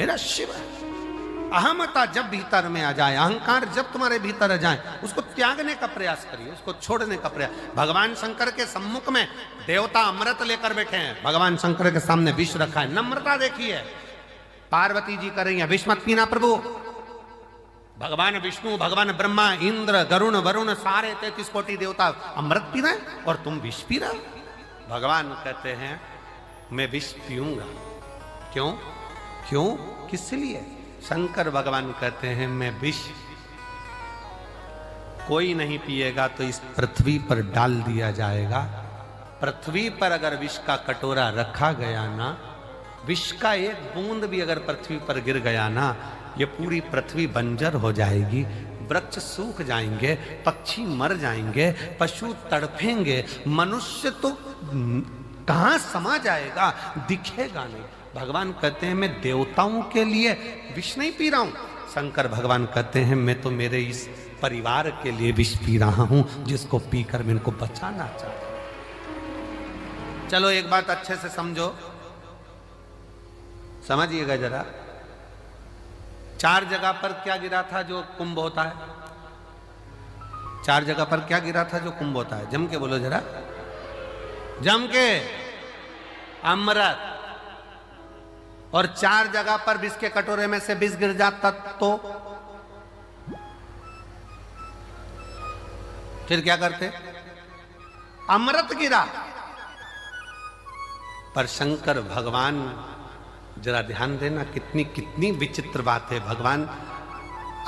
मेरा शिव है। अहमता जब भीतर में आ जाए, अहंकार जब तुम्हारे भीतर आ जाए, उसको त्यागने का प्रयास करिए, उसको छोड़ने का प्रयास। भगवान शंकर के सम्मुख में देवता अमृत लेकर बैठे हैं, भगवान शंकर के सामने विष रखा है। नम्रता देखिए, पार्वती जी कर रही है, विष मत पीना प्रभु। भगवान विष्णु, भगवान ब्रह्मा, इंद्र, गरुण, वरुण, सारे 33 कोटि देवता अमृत पी रहे हैं और तुम विष पी रहे हो। भगवान कहते हैं मैं विष पीऊंगा। क्यों? क्यों? किस लिए? शंकर भगवान कहते हैं मैं विष कोई नहीं पिएगा तो इस पृथ्वी पर डाल दिया जाएगा। पृथ्वी पर अगर विष का कटोरा रखा गया ना, विष का एक बूंद भी अगर पृथ्वी पर गिर गया ना, ये पूरी पृथ्वी बंजर हो जाएगी, वृक्ष सूख जाएंगे, पक्षी मर जाएंगे, पशु तड़फेंगे, मनुष्य तो कहां समा जाएगा, दिखेगा नहीं। भगवान कहते हैं मैं देवताओं के लिए विष नहीं पी रहा हूं। शंकर भगवान कहते हैं मैं तो मेरे इस परिवार के लिए विष पी रहा हूं, जिसको पीकर मैं इनको बचाना चाहता हूं। चलो एक बात अच्छे से समझो, समझिएगा जरा। 4 जगह पर क्या गिरा था जो कुंभ होता है? 4 जगह पर क्या गिरा था जो कुंभ होता है? जम के बोलो जरा, जम के। अमृत। और 4 जगह पर विष के कटोरे में से विष गिर जाता तो फिर क्या करते? अमृत गिरा। पर शंकर भगवान, जरा ध्यान देना, कितनी कितनी विचित्र बात है। भगवान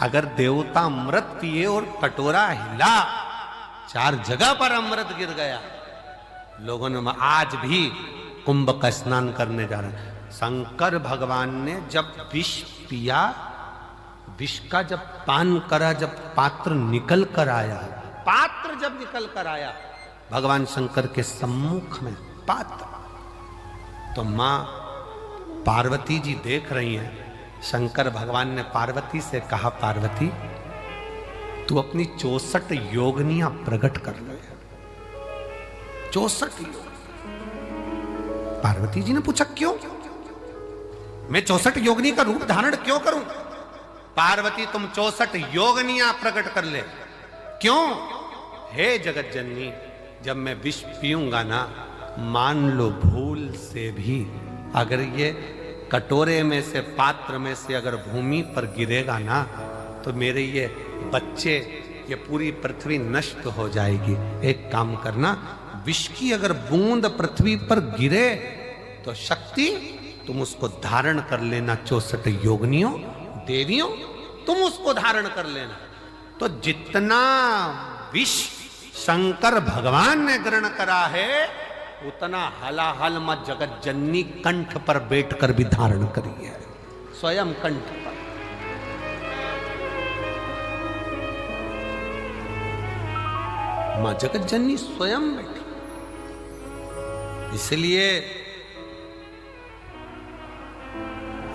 अगर देवता अमृत पिए और कटोरा हिला, 4 जगह पर अमृत गिर गया, लोगों ने आज भी कुंभ का स्नान करने जा रहे हैं। शंकर भगवान ने जब विष पिया, विष का जब पान करा, जब पात्र निकल कर आया, पात्र जब निकल कर आया भगवान शंकर के सम्मुख में पात्र, तो मां पार्वती जी देख रही हैं। शंकर भगवान ने पार्वती से कहा, पार्वती तू अपनी 64 योगनियां प्रकट कर ले। 64 योग। पार्वती जी ने पूछा क्यों? मैं 64 योगनी का रूप धारण क्यों करूं? पार्वती तुम 64 योगनियां प्रकट कर ले। क्यों? हे जगत जननी, जब मैं विष पीऊंगा ना, मान लो भूल से भी अगर ये कटोरे में से, पात्र में से अगर भूमि पर गिरेगा ना, तो मेरे ये बच्चे, ये पूरी पृथ्वी नष्ट हो जाएगी। एक काम करना, विष की अगर बूंद पृथ्वी पर गिरे तो शक्ति तुम उसको धारण कर लेना। 64 योगनियों, देवियों, तुम उसको धारण कर लेना। तो जितना विष शंकर भगवान ने ग्रहण करा है, उतना हलाहल में जगत जननी कंठ पर बैठकर भी धारण करी है, स्वयं कंठ पर। मां जगत जननी स्वयं बैठी।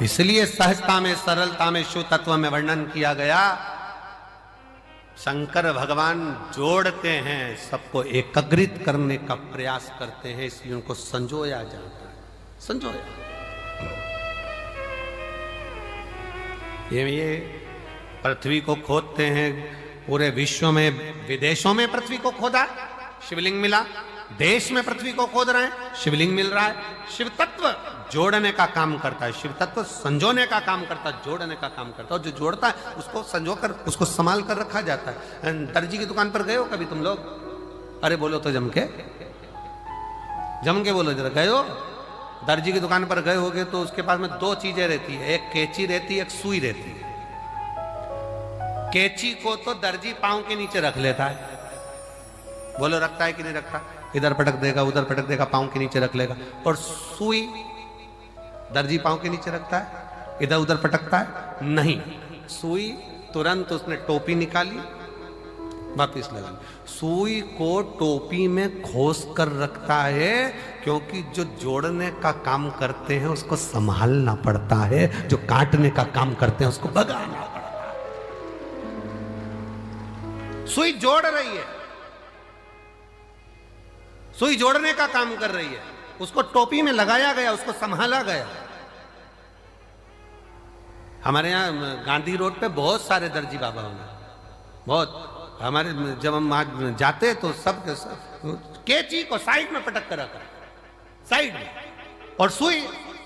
इसलिए सहजता में, सरलता में, शुद्ध तत्व में वर्णन किया गया। शंकर भगवान जोड़ते हैं, सबको एकत्रित करने का प्रयास करते हैं, इसलिए उनको संजोया जाता है। संजोया। ये पृथ्वी को खोदते हैं, पूरे विश्व में, विदेशों में पृथ्वी को खोदा, शिवलिंग मिला। देश में पृथ्वी को खोद रहे हैं, शिवलिंग मिल रहा है। शिव तत्व जोड़ने का काम करता है, शिव तत्व संजोने का काम करता है, जोड़ने का काम करता है। और जो जोड़ता है उसको संजो कर, उसको संभाल कर रखा जाता है। दर्जी की दुकान पर गए हो कभी तुम लोग? अरे बोलो तो जम के, जम के बोलो जरा, गए हो? दर्जी की दुकान पर गए होगे तो उसके पास में 2 चीजें रहती है, एक कैंची रहती है, एक सुई रहती है। कैंची को तो दर्जी पांव के नीचे रख लेता है, बोलो रखता है कि नहीं रखता? इधर पटक देगा, उधर पटक देगा, पांव के नीचे रख लेगा। और सुई दर्जी पांव के नीचे रखता है, इधर उधर पटकता है? नहीं। सुई तुरंत उसने टोपी निकाली, वापिस लगा। सुई को टोपी में खोस कर रखता है, क्योंकि जो जोड़ने का काम करते हैं उसको संभालना पड़ता है, जो काटने का काम करते हैं उसको भगाना पड़ता है। सुई जोड़ रही है, सुई जोड़ने का काम कर रही है, उसको टोपी में लगाया गया, उसको संभाला गया। हमारे यहाँ गांधी रोड पे बहुत सारे दर्जी बाबा होंगे, बहुत। हमारे जब हम वहां जाते तो सब के सब कैंची को साइड में पटक कर रखा, साइड में, और सुई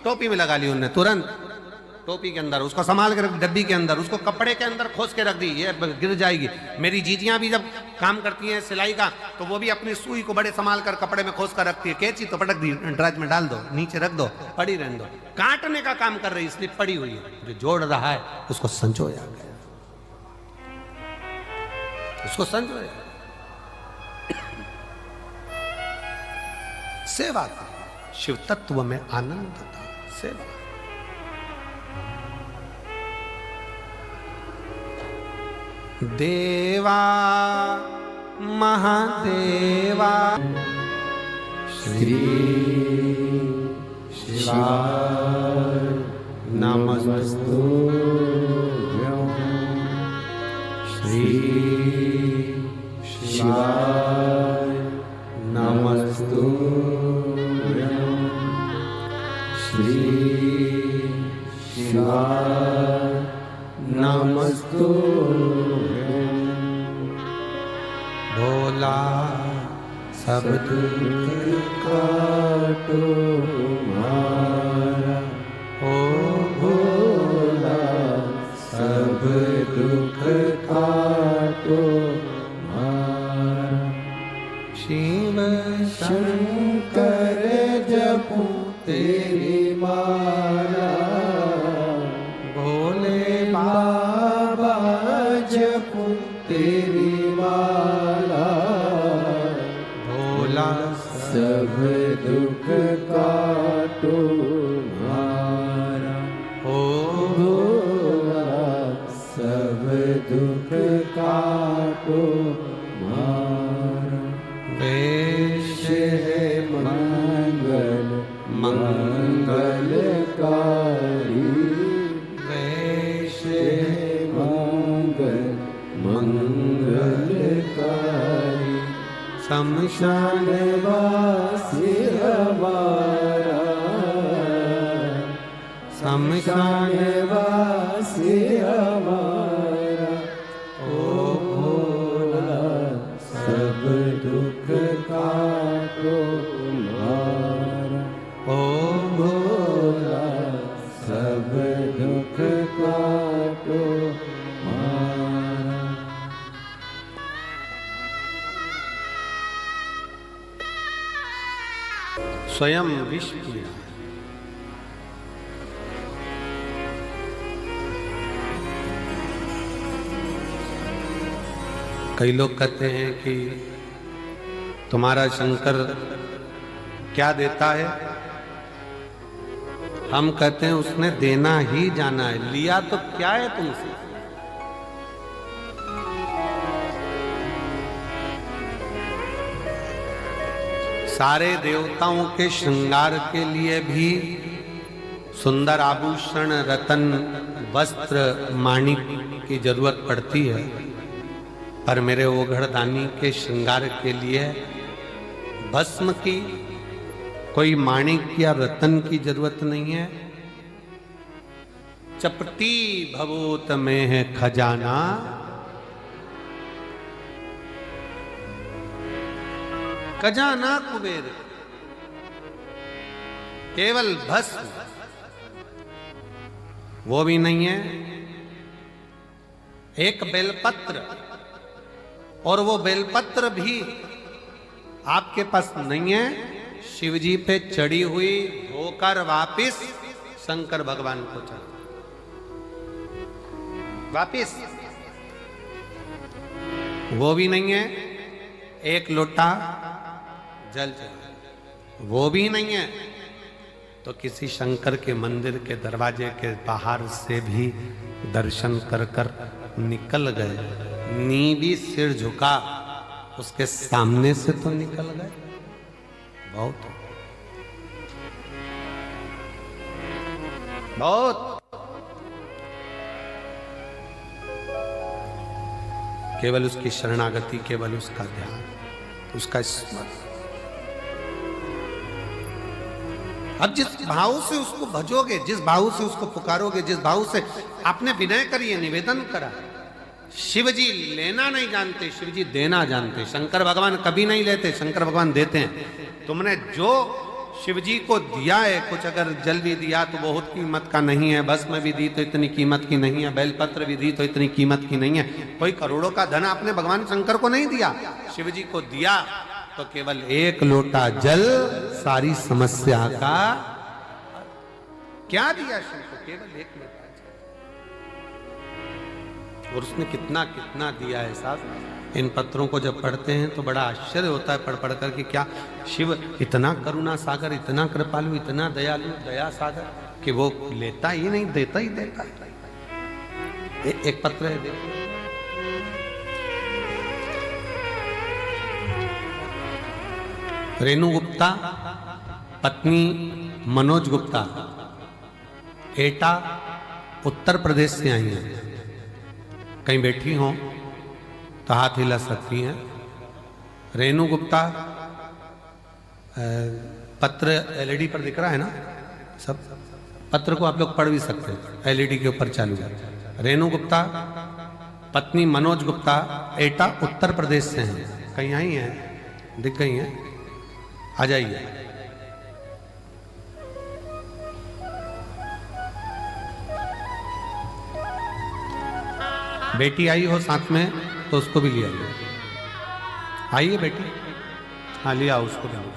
टोपी में लगा ली उन्होंने, तुरंत टोपी के अंदर उसको संभाल के रख, डब्बी के अंदर उसको कपड़े के अंदर खोस के रख दी, ये गिर जाएगी। मेरी जीजियां भी जब काम करती हैं सिलाई का, तो वो भी अपनी सुई को बड़े संभाल कर कपड़े में खोस कर रखती है। कैंची तो पटक दी, ड्राज में डाल दो, नीचे रख दो, पड़ी रहने दो। काटने का काम कर रही इसलिए पड़ी हुई है, जो जोड़ रहा है उसको संजोया गया, उसको संजोया। सेवा शिव तत्व में आनंद था, सेवा। देवा महादेवा श्री शिवाय नमस्तुभ्यं, श्री शिवाय नमस्तुभ्यं, श्री शिवाय नमस्तुभ्यं। भोला सब दुख काटो तुम्हारा, ओ भोला सब दुख काटो तुम्हारा। शिव शंकर जपो तेरी माला, भोले बाबा जपो तेरी माला, भोला सब दुख काटो तुम्हारा, ओ भोला सब दुख काटो तुम्हारा। वेश है मंगल मंगलकारी, वेश है मंगल मंगलकारी। शमशान वासी हमारा, शमशान वासी हमारा, ओ भोला सब दुख काटो तुम्हारा, ओ भोला सब दुख काटो तुम्हारा। स्वयं विष किया, कई लोग कहते हैं कि तुम्हारा शंकर क्या देता है, हम कहते हैं उसने देना ही जाना है, लिया तो क्या है तुमसे। सारे देवताओं के श्रृंगार के लिए भी सुंदर आभूषण, रतन, वस्त्र, माणिक की जरूरत पड़ती है, पर मेरे ओघड़दानी के श्रृंगार के लिए भस्म की, कोई माणिक या रतन की जरूरत नहीं है। चपटी भभूत में है खजाना, खजाना कुबेर, केवल भस्म वो भी नहीं है। एक बेलपत्र, और वो बेलपत्र भी आपके पास नहीं है, शिव जी पे चढ़ी हुई होकर वापिस शंकर भगवान को चढ़, वापिस वो भी नहीं है। एक लोटा जल चढ़ा, वो भी नहीं है, तो किसी शंकर के मंदिर के दरवाजे के बाहर से भी दर्शन कर कर निकल गए, नी भी सिर झुका, उसके सामने से तो निकल गए। बहुत बहुत केवल उसकी शरणागति, केवल उसका ध्यान, उसका स्मरण। अब जिस भाव से उसको भजोगे, जिस भाव से उसको पुकारोगे, जिस भाव से आपने विनय करिए, निवेदन करा। शिव जी लेना नहीं जानते, शिव जी देना जानते। शंकर भगवान कभी नहीं लेते, शंकर भगवान देते हैं। तुमने जो शिव जी को दिया है, कुछ अगर जल भी दिया तो बहुत कीमत का नहीं है, भस्म भी दी तो इतनी कीमत की नहीं है, बेलपत्र भी दी तो इतनी कीमत की नहीं है। कोई करोड़ों का धन आपने भगवान शंकर को नहीं दिया, शिव जी को दिया तो केवल एक लोटा जल सारी समस्या का। क्या दिया शिव को? केवल एक लोटा जल। और उसने कितना कितना दिया है साहब। इन पत्रों को जब पढ़ते हैं तो बड़ा आश्चर्य होता है पढ़ पढ़ कर कि क्या शिव इतना करुणा सागर, इतना कृपालु, इतना दयालु, दया सागर कि वो लेता ही नहीं, देता ही देता है। एक पत्र है देखिए, रेणु गुप्ता पत्नी मनोज गुप्ता एटा उत्तर प्रदेश से आई हैं। कहीं बैठी हों तो हाथ हिला सकती हैं। रेणु गुप्ता, पत्र एलईडी पर दिख रहा है ना, सब पत्र को आप लोग पढ़ भी सकते हैं, एलईडी के ऊपर चालू है। रेणु गुप्ता पत्नी मनोज गुप्ता एटा उत्तर प्रदेश से हैं। कहीं आई हैं, दिख गई हैं, आ जाइए। बेटी आई हो साथ में तो उसको भी ले आइए। आइए बेटी, हाँ ले आओ उसको, ले आओ।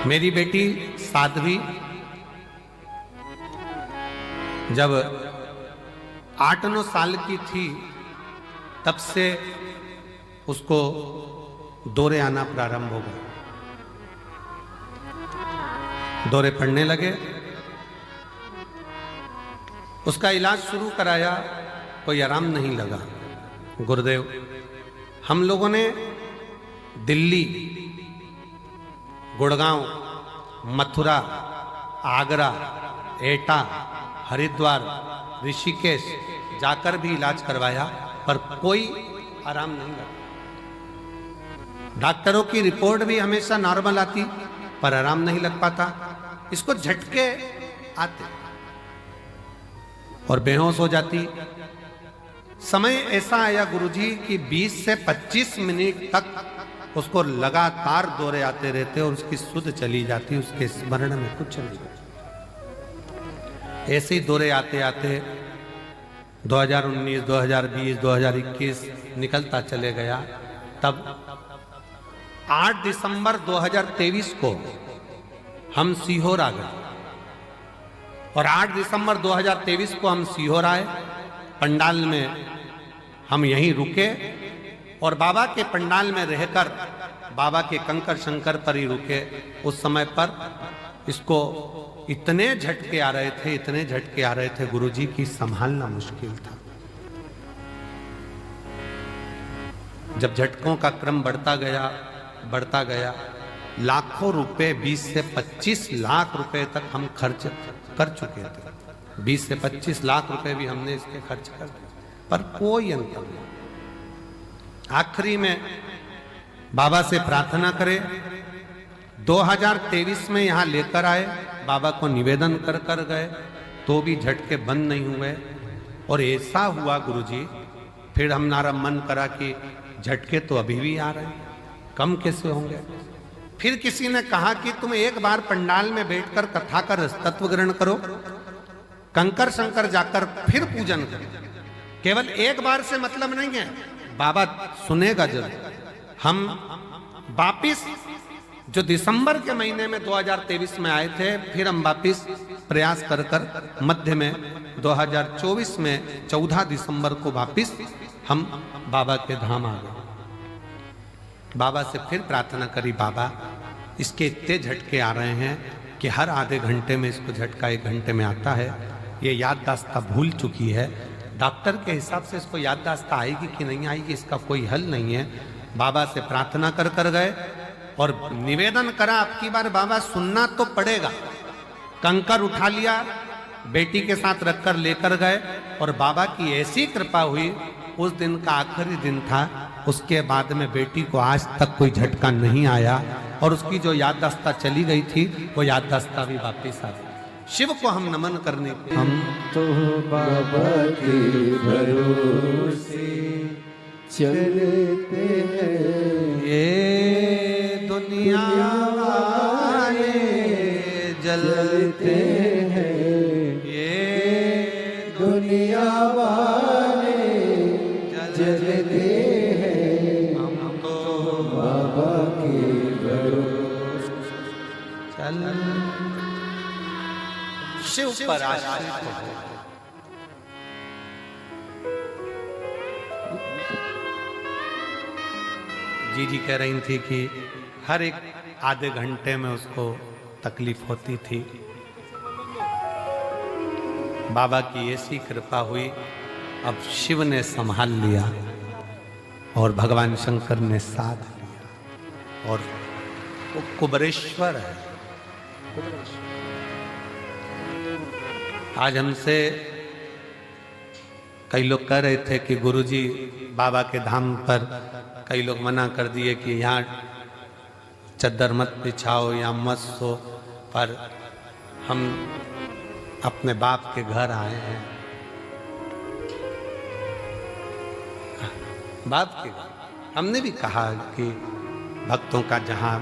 मेरी बेटी साध्वी जब 8-9 साल की थी तब से उसको दौरे आना प्रारंभ हो गए। दौरे पड़ने लगे, उसका इलाज शुरू कराया, कोई आराम नहीं लगा। गुरुदेव, हम लोगों ने दिल्ली, गुड़गांव, मथुरा, आगरा, एटा, हरिद्वार, ऋषिकेश जाकर भी इलाज करवाया पर कोई आराम नहीं लगा। डॉक्टरों की रिपोर्ट भी हमेशा नॉर्मल आती पर आराम नहीं लग पाता। इसको झटके आते और बेहोश हो जाती। समय ऐसा आया गुरुजी कि 20 से 25 मिनट तक उसको लगातार दौरे आते रहते और उसकी सुध चली जाती, उसके स्मरण में कुछ नहीं। ऐसे ही दौरे आते आते 2019, 2020, 2021 निकलता चले गया। तब 8 दिसंबर 2023 को हम सीहोर आ गए और 8 दिसंबर 2023 को हम सीहोर आए। पंडाल में हम यहीं रुके और बाबा के पंडाल में रहकर बाबा के कंकर शंकर पर ही रुके। उस समय पर इसको इतने झटके आ रहे थे, इतने झटके आ रहे थे गुरुजी की संभालना मुश्किल था। जब झटकों का क्रम बढ़ता गया, लाखों रुपए, 20 से 25 लाख रुपए तक हम खर्च कर चुके थे। 20 से 25 लाख रुपए भी हमने इसके खर्च कर दिए पर कोई अंतर नहीं। आखिरी में बाबा से प्रार्थना करे, 2023 में यहां लेकर आए, बाबा को निवेदन कर गए तो भी झटके बंद नहीं हुए। और ऐसा हुआ गुरुजी, फिर हमारा मन करा कि झटके तो अभी भी आ रहे हैं, कम कैसे होंगे। फिर किसी ने कहा कि तुम एक बार पंडाल में बैठकर कथा का रसतत्व ग्रहण करो, कंकर शंकर जाकर फिर पूजन करो। केवल एक बार से मतलब नहीं है, बाबा सुनेगा जरूर। हम वापिस जो दिसंबर के महीने में 2023 में आए थे, फिर हम वापिस प्रयास कर मध्य में 2024 में 14 दिसंबर को वापिस हम बाबा के धाम आ गए। बाबा से फिर प्रार्थना करी, बाबा इसके इतने झटके आ रहे हैं कि हर आधे घंटे में इसको झटका 1 घंटे में आता है, ये याददाश्त भूल चुकी है। डॉक्टर के हिसाब से इसको याददाश्त आएगी कि नहीं आएगी इसका कोई हल नहीं है। बाबा से प्रार्थना कर गए और निवेदन करा, अब की बार बाबा सुनना तो पड़ेगा। कंकर उठा लिया, बेटी के साथ रखकर लेकर गए और बाबा की ऐसी कृपा हुई, उस दिन का आखिरी दिन था। उसके बाद में बेटी को आज तक कोई झटका नहीं आया। और उसकी जो याददाश्ता चली गई थी वो याददाश्ता भी वापस आ गई। शिव को हम नमन करने के हम तो बाबा के भरोसे चलते हैं, ये दुनिया वाले जलते हैं, ये दुनिया वाले जलते हैं, हम तो बाबा के भरोसे चल शिव पर आश्रित हो। जी कह रही थी कि हर एक आधे घंटे में उसको तकलीफ होती थी। बाबा की ऐसी कृपा हुई, अब शिव ने संभाल लिया और भगवान शंकर ने साथ लिया और वो कुबरेश्वर है। आज हमसे कई लोग कह रहे थे कि गुरुजी बाबा के धाम पर कई लोग मना कर दिए कि यहाँ चद्दर मत बिछाओ या मत सो, पर हम अपने बाप के घर आए हैं। बाप के घर हमने भी कहा कि भक्तों का जहाँ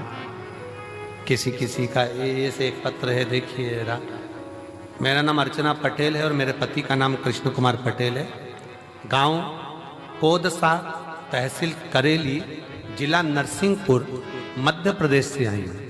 किसी किसी का ऐसे एक पत्र है, देखिए जरा। मेरा नाम अर्चना पटेल है और मेरे पति का नाम कृष्ण कुमार पटेल है। गांव कोदसा, तहसील करेली, जिला नरसिंहपुर, मध्य प्रदेश से आई हूँ।